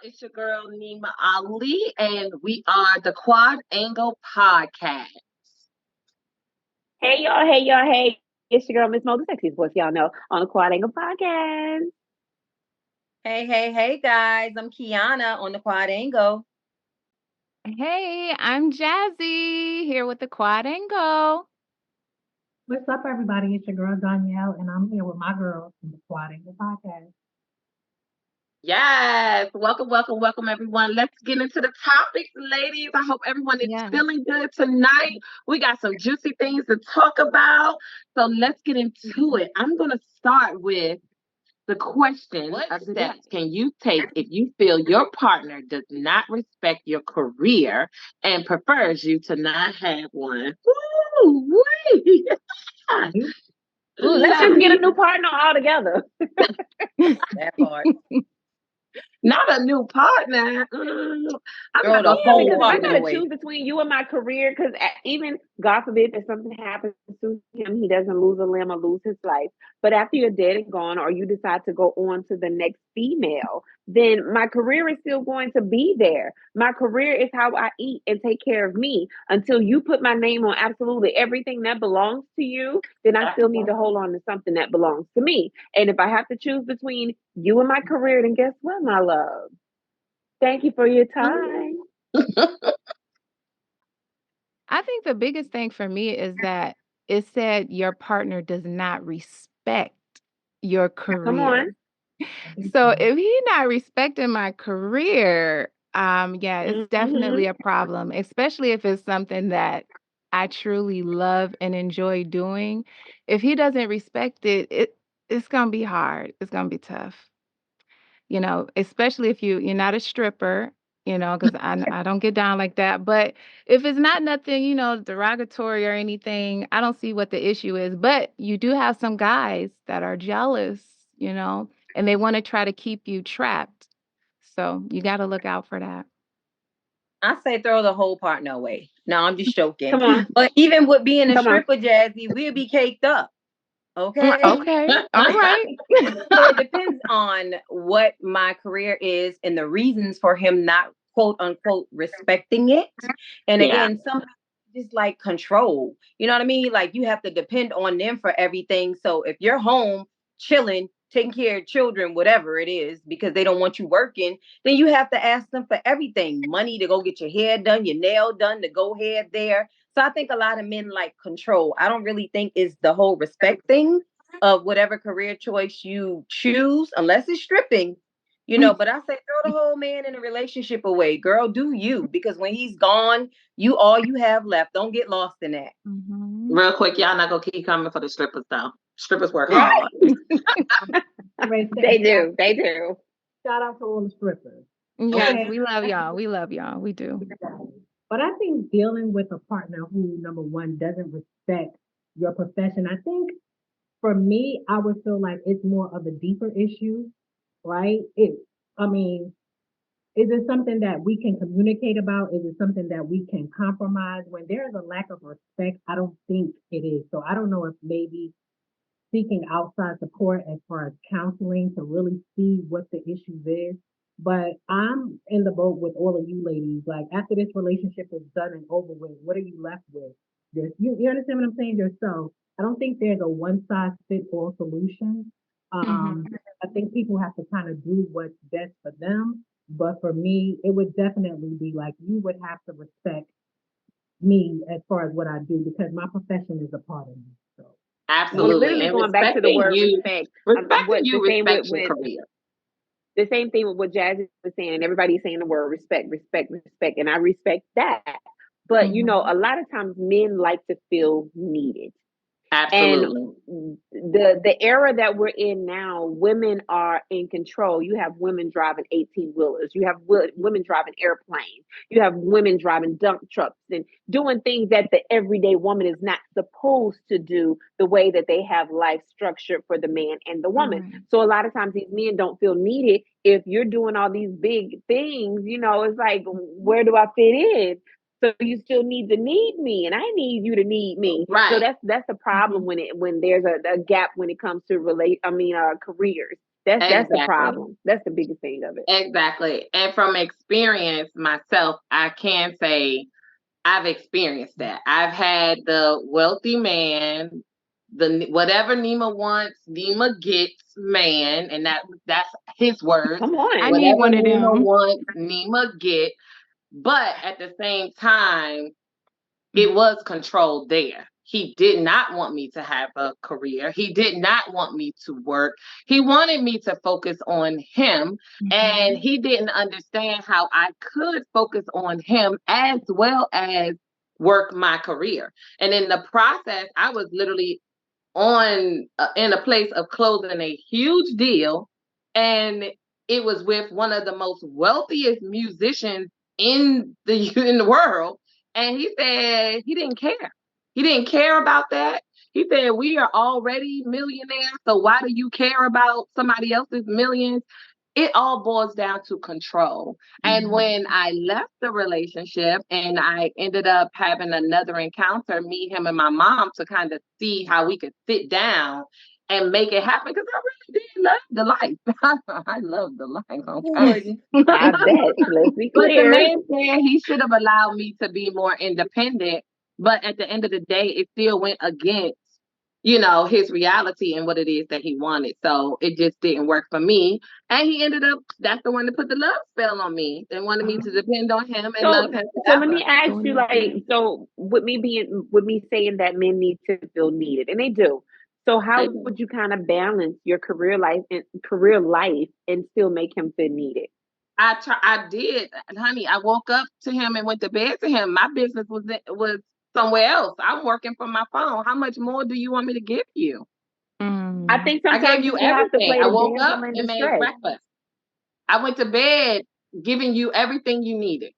It's your girl Nima Ali, and we are the Quad Angle Podcast. Hey y'all, hey. It's your girl, Miss Mo, the sexiest voice y'all know on the Quad Angle Podcast. Hey, guys. I'm Kiana on the Quad Angle. Hey, I'm Jazzy here with the Quad Angle. What's up, everybody? It's your girl Danielle, and I'm here with my girls from the Quad Angle Podcast. Yes, welcome, everyone. Let's get into the topics, ladies. I hope everyone is Yeah. feeling good tonight. We got some juicy things to talk about, so let's get into it. I'm going to start with the question: what steps can you take if you feel your partner does not respect your career and prefers you to not have one? Ooh, wee. Let's just get a new partner altogether. That part. Not a new partner. I'm Girl, not the gonna whole Because if I partner gotta away. choose between you and my career, because even God forbid if something happens to him, he doesn't lose a limb or lose his life. But after you're dead and gone, or you decide to go on to the next female, then my career is still going to be there. My career is how I eat and take care of me. Until you put my name on absolutely everything that belongs to you, then I still need to hold on to something that belongs to me. And if I have to choose between you and my career, then guess what, my love? Thank you for your time. I think the biggest thing for me is that it said your partner does not respect your Come on. career. So if he's not respecting my career, yeah, it's definitely a problem, especially if it's something that I truly love and enjoy doing. If he doesn't respect it, it's gonna be hard. It's gonna be tough. Especially if you're not a stripper, because I don't get down like that. But if it's not nothing, derogatory or anything, I don't see what the issue is. But you do have some guys that are jealous, and they want to try to keep you trapped. So you got to look out for that. I say throw the whole partner away. No, I'm just joking. Come on. But even with being a Come on. stripper, Jazzy, we'll be caked up. Okay. Okay. All right. So it depends on what my career is and the reasons for him not quote unquote respecting it. And Yeah. again, some just like control. You know what I mean? Like you have to depend on them for everything. So if you're home chilling, taking care of children, whatever it is, because they don't want you working, then you have to ask them for everything. Money to go get your hair done, your nail done, to go here, there. So I think a lot of men like control. I don't really think it's the whole respect thing of whatever career choice you choose, unless it's stripping, but I say throw the whole man in a relationship away. Girl, do you, because when he's gone, you all you have left. Don't get lost in that. Mm-hmm. Real quick, y'all not gonna keep coming for the strippers though. Strippers work hard. They do. They do. Shout out to all the strippers. Yes, Okay. we love y'all. We love y'all. We do. But I think dealing with a partner who, number one, doesn't respect your profession, I think for me, I would feel like it's more of a deeper issue, right? I mean, is it something that we can communicate about? Is it something that we can compromise? When there is a lack of respect, I don't think it is. So I don't know if maybe seeking outside support as far as counseling to really see what the issue is. But I'm in the boat with all of you ladies. Like after this relationship is done and over with, what are you left with? You understand what I'm saying yourself? I don't think there's a one size fit all solution. Um, I think people have to kind of do what's best for them. But for me, it would definitely be like you would have to respect me as far as what I do because my profession is a part of me. So Well, Absolutely. literally And going back to the respecting word you, respect. respecting What you the same respects your with career. the same thing with what Jazz was saying, and everybody's saying the word respect, respect, respect, and I respect that. But a lot of times men like to feel needed. And Absolutely. the era that we're in now, women are in control. You have women driving 18-wheelers. You have women driving airplanes. You have women driving dump trucks and doing things that the everyday woman is not supposed to do the way that they have life structured for the man and the woman. So a lot of times these men don't feel needed if you're doing all these big things. It's like, where do I fit in? So you still need me, and I need you to need me. Right. So that's the problem when there's a gap when it comes to careers. That's the Exactly. problem. That's the biggest thing of it. Exactly. And from experience myself, I can say I've experienced that. I've had the wealthy man, the whatever Nima wants, Nima gets man, and that's his words. Come I on. need Whatever one of Nima them. wants, Nima get. But at the same time, it was control there. He did not want me to have a career. He did not want me to work. He wanted me to focus on him. And he didn't understand how I could focus on him as well as work my career. And in the process, I was literally on in a place of closing a huge deal, and it was with one of the most wealthiest musicians in the in the world, and he said he didn't care. He didn't care about that. He said we are already millionaires, so why do you care about somebody else's millions? It all boils down to control. And when I left the relationship and I ended up having another encounter, me, him, and my mom, to kind of see how we could sit down and make it happen, because I really did love the life. I love the life. I'm telling you. I bet. Let's be But the clear. man said he should have allowed me to be more independent. But at the end of the day, it still went against, his reality and what it is that he wanted. So it just didn't work for me. And he ended up, that's the one that put the love spell on me and wanted me to depend on him and love So him so let forever. me ask you, like, so with me saying that men need to feel needed, and they do. So how I, would you kind of balance your career life and still make him feel needed? I did, honey. I woke up to him and went to bed to him. My business was somewhere else. I'm working from my phone. How much more do you want me to give you? I Mm. think I gave sometimes you you have to everything. play I the woke up damsel in and made distress. breakfast. I went to bed giving you everything you needed.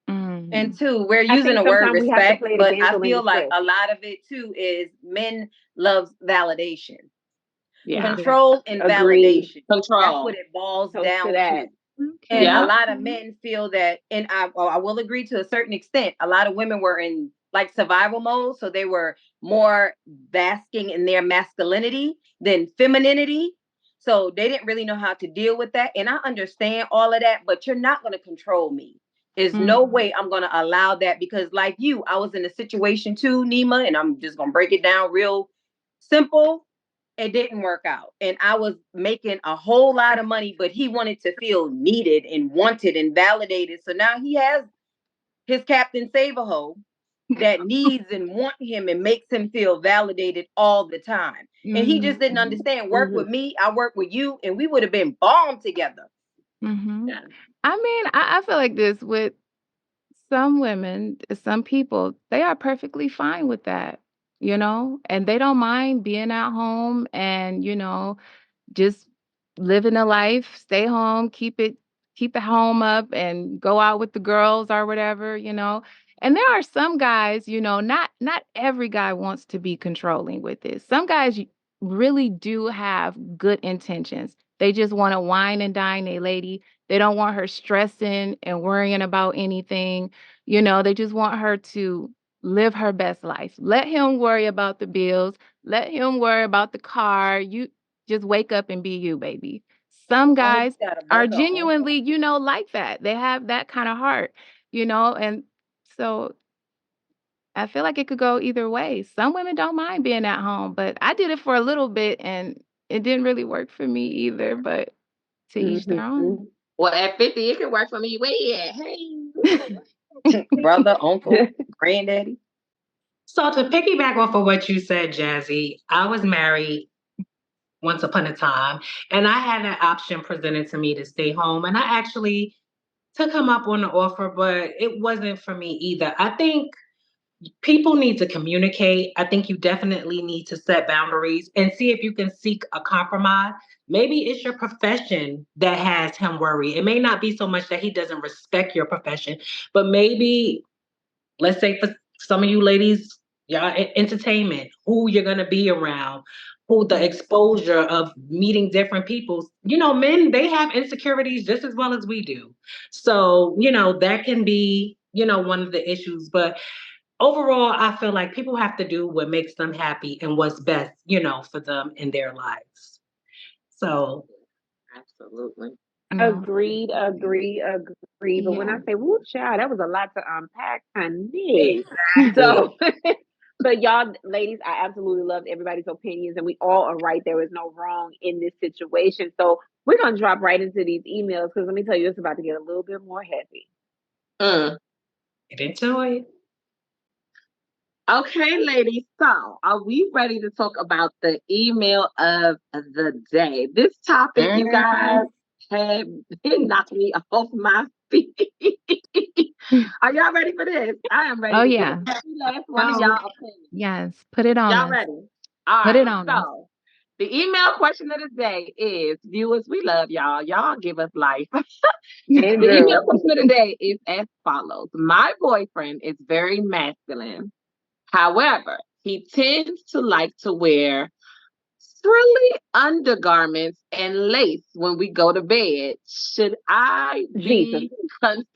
And Mm. two, we're I using think the word sometimes we have to respect, play the but I damsel in feel like distress. a lot of it too is men loves validation. Yeah. Control and Agreed. validation. That's what Control. it boils Toast to down to. that. And a Yeah. Okay. lot of men feel that, and I will agree to a certain extent. A lot of women were in like survival mode, so they were more basking in their masculinity than femininity. So they didn't really know how to deal with that. And I understand all of that, but you're not going to control me. There's no Mm. way I'm going to allow that because, like you, I was in a situation too, Nima, and I'm just going to break it down real simple. It didn't work out. And I was making a whole lot of money, but he wanted to feel needed and wanted and validated. So now he has his Captain Save-A-Ho that needs and want him and makes him feel validated all the time. And he just didn't Mm. understand. Work Hmm. with me, I work with you, and we would have been bomb together. Mm-hmm. Yeah. I mean, I feel like this with some women, some people, they are perfectly fine with that, and they don't mind being at home and, just living a life, stay home, keep the home up and go out with the girls or whatever. And there are some guys, not every guy wants to be controlling with this. Some guys really do have good intentions. They just want to wine and dine a lady. They don't want her stressing and worrying about anything. They just want her to live her best life. Let him worry about the bills. Let him worry about the car. You just wake up and be you, baby. Some I hope guys you got a are mojo on. genuinely, like that. They have that kind of heart, and so I feel like it could go either way. Some women don't mind being at home, but I did it for a little bit and it didn't really work for me either, but to each their own. Well, at 50, it could work for me. Where you at? Hey. Brother, uncle, granddaddy. So to piggyback off of what you said, Jazzy, I was married once upon a time, and I had an option presented to me to stay home, and I actually took him up on the offer, but it wasn't for me either. I think people need to communicate. I think you definitely need to set boundaries and see if you can seek a compromise. Maybe it's your profession that has him worried. It may not be so much that he doesn't respect your profession, but maybe, let's say for some of you ladies, y'all entertainment, who you're gonna be around, who the exposure of meeting different people. Men, they have insecurities just as well as we do. So, that can be, one of the issues. But overall, I feel like people have to do what makes them happy and what's best, for them in their lives. So Absolutely. No. Agreed, agree, agree. But when I Yes. say, woo, child, that was a lot to unpack, honey. Exactly. So, but y'all, ladies, I absolutely loved everybody's opinions, and we all are right. There is no wrong in this situation. So we're gonna drop right into these emails because let me tell you, it's about to get a little bit more heavy. Mm. Get into it. Okay, ladies. So, are we ready to talk about the email of the day? This topic, you guys, have knocked me off my feet. Are y'all ready for this? I am ready Oh, to get yeah. every last one of Oh, y'all opinions. Yes. Put it on Y'all us. ready? All Put it right. on us. So, the email question of the day is, viewers, we love y'all. Y'all give us life. And The email do. question of the day is as follows. My boyfriend is very masculine. However, he tends to like to wear frilly undergarments and lace when we go to bed. Should I Jesus. be concerned?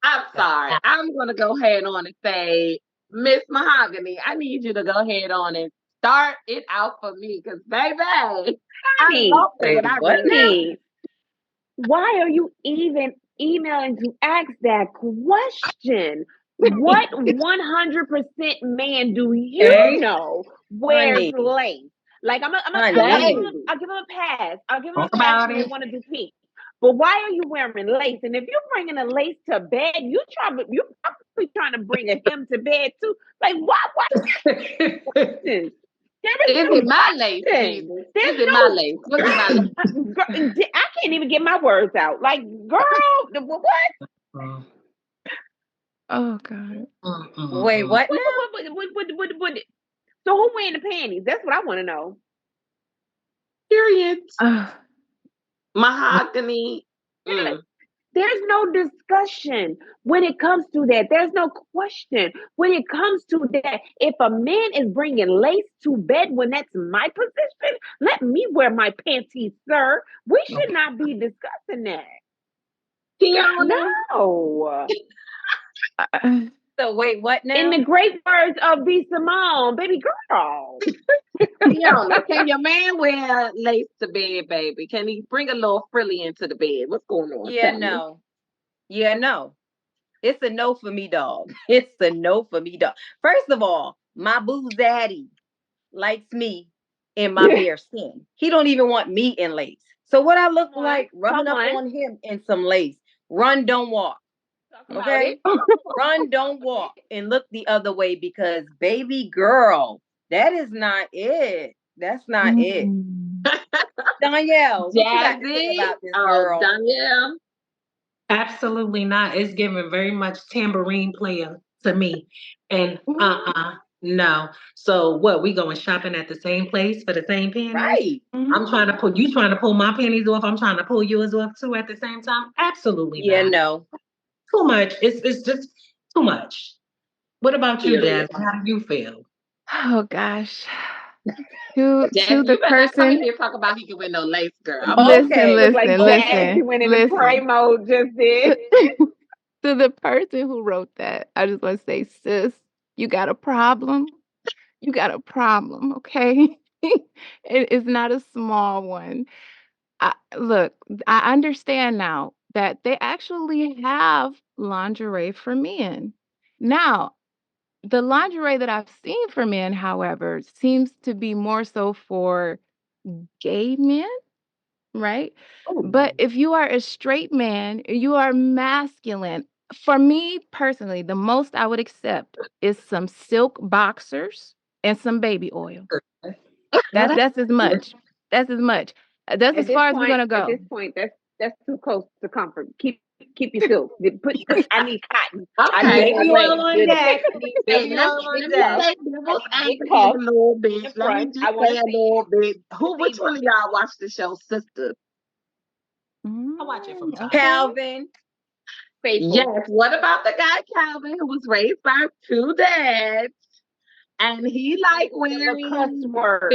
I'm sorry. I'm going to go ahead on and say, Miss Mahogany, I need you to go ahead on and start it out for me because, baby, I Honey, love it when I What read now? it. honey, why are you even emailing to ask that question? What 100% man do you okay. know wears Honey, lace? Like honey. Baby. I'll give him a pass. I'll give him Talk a pass if about they it. want to do pink. But why are you wearing lace? And if you're bringing a lace to bed, you probably trying to bring a him to bed too. Like why questions? There is Is no it my lace, question. Jesus? Is There's it my no lace? Was it my lace? I can't even get my words out. Like, girl, what? Mm, Oh, God. Wait, mm. what now? What? So who wearing the panties? That's what I want to know. Period. Oh, Mahogany. There- Mm. There's no discussion when it comes to that. There's no question when it comes to that. If a man is bringing lace to bed when that's my position, let me wear my panties, sir. We should Okay. not be discussing that. Tiana. No. uh, So wait, what In now? the great words of B. Simone, baby girl. Tiana, can your man wear lace to bed, baby? Can he bring a little frilly into the bed? What's going on? Yeah, Tell me. no. Yeah, no. It's a no for me, dog. It's a no for me, dog. First of all, my boo zaddy likes me in my bare skin. He don't even want me in lace. So what I look Come on, like rubbing come up on. on him in some lace. Run, don't walk. Talk about Okay? it. Run, don't walk, and look the other way because baby girl, that is not it. That's not it. mm. Danielle, what you got to say Jazzy. about this Oh, girl? Danielle. Absolutely not. It's giving very much tambourine player to me. And What? no. So what, we going shopping at the same place for the same panties? Right. I'm trying to pull you trying to pull my panties off. I'm trying to pull yours off too at the same time. Absolutely Yeah, not. no. Too much. It's just too much. What about you, Period. Jazz? How do you feel? Oh, gosh. To Jazzy, the you better not come in person, here talk about he can wear no lace, girl. I'm just listen, Okay. Look like listen, Okay. Jazzy listen, went into pray listen. mode just then. To, to the person who wrote that, I just want to say, sis, you got a problem. You got a problem, okay? It's not a small one. Look, I understand now that they actually have lingerie for men. Now, the lingerie that I've seen for men, however, seems to be more so for gay men, right? But Oh, if you are a straight man, you are masculine. For me personally, the most I would accept is some silk boxers and some baby oil. well, That's as much. That's as much. That's as far as we're gonna At go. this point, that's too close to comfort. Keep your silk. Put. I need cotton. I need okay. baby more oil lace. on deck. Hey, Baby let oil me on let me deck. play I devil's need big advocate a puffs little bit. in Let me front. just I say want to a see little bit. the Which one zebra. of y'all watched the show Sisters? I watch it from time. Okay. Calvin. Yes. Faithful. What about the guy Calvin who was raised by two dads and he like The cuss wearing word.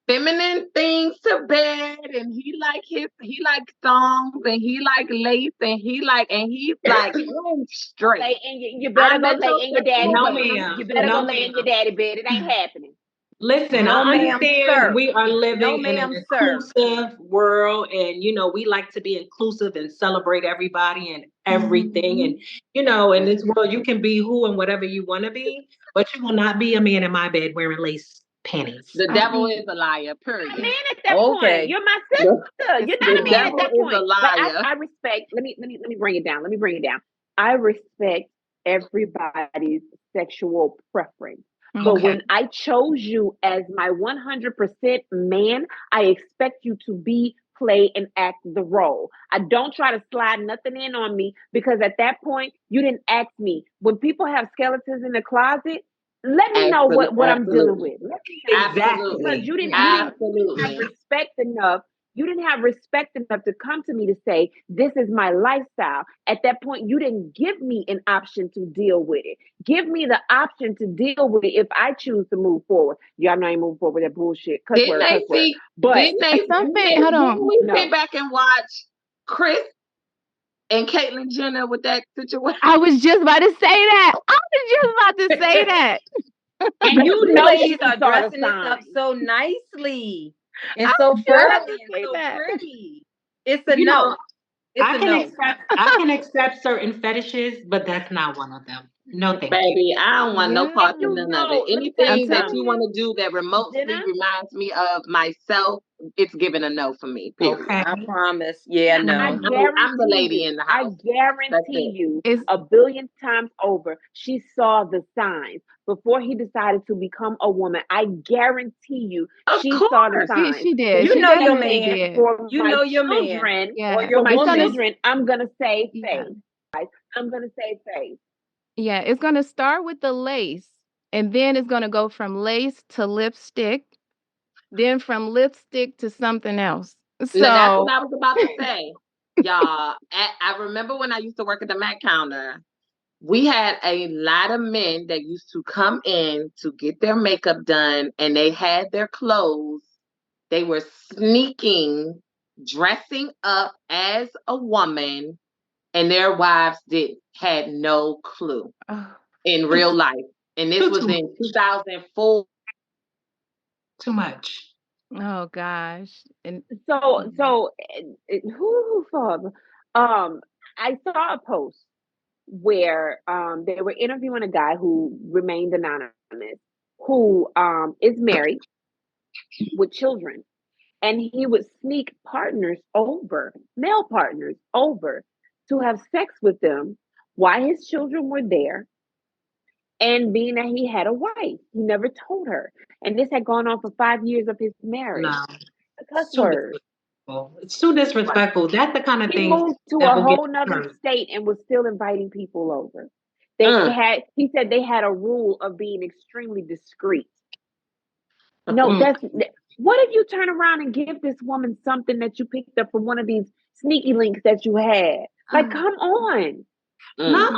feminine things to bed and he like songs and he like lace and he's like I'm straight. You I better go met lay your in your sister daddy No, on bed. some ma'am. You better go No, lay in your ma'am. daddy bed. It ain't happening. Listen, No, I ma'am, understand sir. we are No, living in an ma'am, sir. inclusive world, and we like to be inclusive and celebrate everybody and everything. And in this world, you can be who and whatever you want to be, but you will not be a man in my bed wearing lace panties. The devil is a liar, A man period. at that point. Okay. You're my The, sister. You're not a the man at devil that is a point. But liar. I respect. Let me bring it down. Let me bring it down. I respect everybody's sexual preference. But Okay. when I chose you as my 100% man, I expect you to be, play, and act the role. I don't try to slide nothing in on me because at that point, you didn't ask me. When people have skeletons in the closet, let me know what I'm dealing Absolutely. with. Let me know because Exactly. you didn't have Absolutely. respect enough. You didn't have respect enough to come to me to say this is my lifestyle. At that point, you didn't give me an option to deal with it. Give me the option to deal with it if I choose to move forward. Y'all know I ain't moving forward with that bullshit. Cuss Didn't word, they cuss word. see? But Hold Didn't on. we sit no, back and watch Chris and Caitlyn Jenner with that situation? I was just about to say that. I was just about to say that. and You you know ladies she are saw the dressing this up signs. so nicely and I so was just about fresh to and say so that. pretty. It's a You know, no. It's a no. I can accept certain fetishes, but that's not one of them. No, thank you. Baby, I don't want no Yeah, And parts of you none of it. know, let me tell I'm you Anything that telling you something, want you. to do that remotely Jenna. reminds me of myself, it's given a no for me, period. Okay. I promise. Yeah, I no. I'm the guarantee lady you, in the I house. That's guarantee it. you It's a billion times over, she saw the signs before he decided to become a woman. I guarantee you, Of she saw the course. signs. she But did. You She know she your kept definitely saying, man. did. for You my know your man children, or Yeah. your for my It's gonna woman. children, I'm going to save yeah. face. I'm going to save face. Yeah, it's gonna start with the lace, and then it's gonna go from lace to lipstick, then from lipstick to something else. Now that's what So I was about to say. Y'all, I remember when I used to work at the Mac counter, we had a lot of men that used to come in to get their makeup done and they had their clothes. They were sneaking, dressing up as a woman, and their wives had no clue oh, in real life. And this was Too much. in 2004. Too much. oh gosh. And Who Father? I saw a post where they were interviewing a guy who remained anonymous, who is married with children, and he would sneak male partners over to have sex with them while his children were there. And being that he had a wife, he never told her. And this had gone on for 5 years of his marriage. No. A cuss It's too word. disrespectful. It's too disrespectful. That's the kind of He thing moved to that a will get whole nother hurt. state and was still inviting people over. Mm. He said they had a rule of being extremely discreet. No, Mm. what if you turn around and give this woman something that you picked up from one of these sneaky links that you had? Like, come on. Mm. Not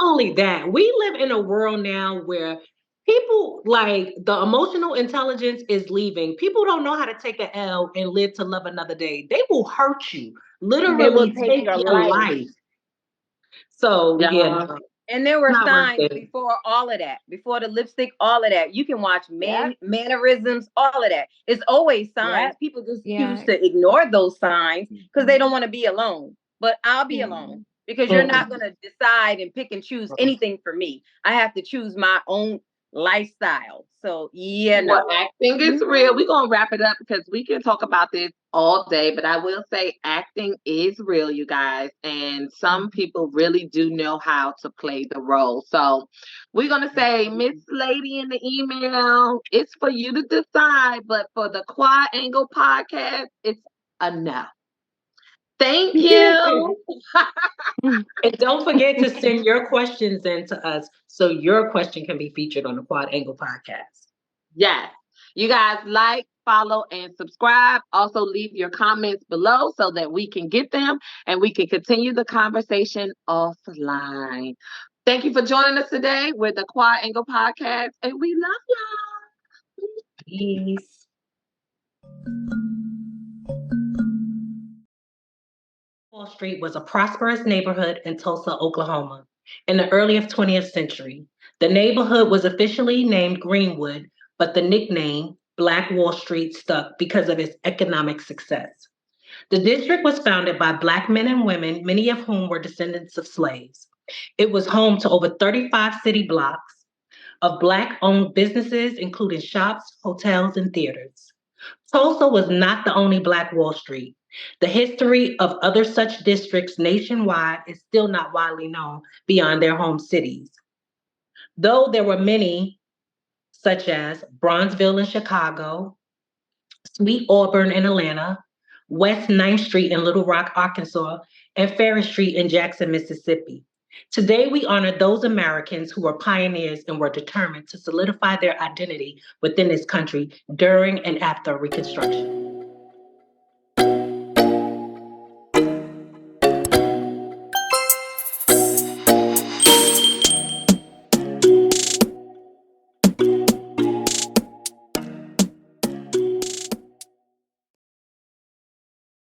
only that, we live in a world now where people like the emotional intelligence is leaving. People don't know how to take an L and live to love another day. They will hurt you, They will literally take take your your life. life. So yeah, Yeah. no, And there were not worth signs it. before all of that, before the lipstick, all of that. You can watch Yep. mannerisms, all of that. It's always signs. Yep. People just choose yeah. to ignore those signs because they don't want to be alone. But I'll be Yeah. alone because you're not Mm-mm. going to decide and pick and choose anything for me. I have to choose my own lifestyle. So, yeah, Well, no. acting is You're real. right. We're going to wrap it up because we can talk about this all day, but I will say acting is real, you guys. And some people really do know how to play the role. So we're going to say, Miss Lady in the email, it's for you to decide. But for the Quad Angle podcast, it's a no. Thank you. And don't forget to send your questions in to us so your question can be featured on the Quad Angle podcast. Yes. You guys like, follow, and subscribe. Also, leave your comments below so that we can get them and we can continue the conversation offline. Thank you for joining us today with the Quad Angle Podcast, and we love y'all. Peace. Wall Street was a prosperous neighborhood in Tulsa, Oklahoma. In the early 20th century, the neighborhood was officially named Greenwood but the nickname Black Wall Street stuck because of its economic success. The district was founded by Black men and women, many of whom were descendants of slaves. It was home to over 35 city blocks of Black owned businesses, including shops, hotels, and theaters. Tulsa was not the only Black Wall Street. The history of other such districts nationwide is still not widely known beyond their home cities. Though there were many, such as Bronzeville in Chicago, Sweet Auburn in Atlanta, West 9th Street in Little Rock, Arkansas, and Ferris Street in Jackson, Mississippi. Today, we honor those Americans who were pioneers and were determined to solidify their identity within this country during and after Reconstruction.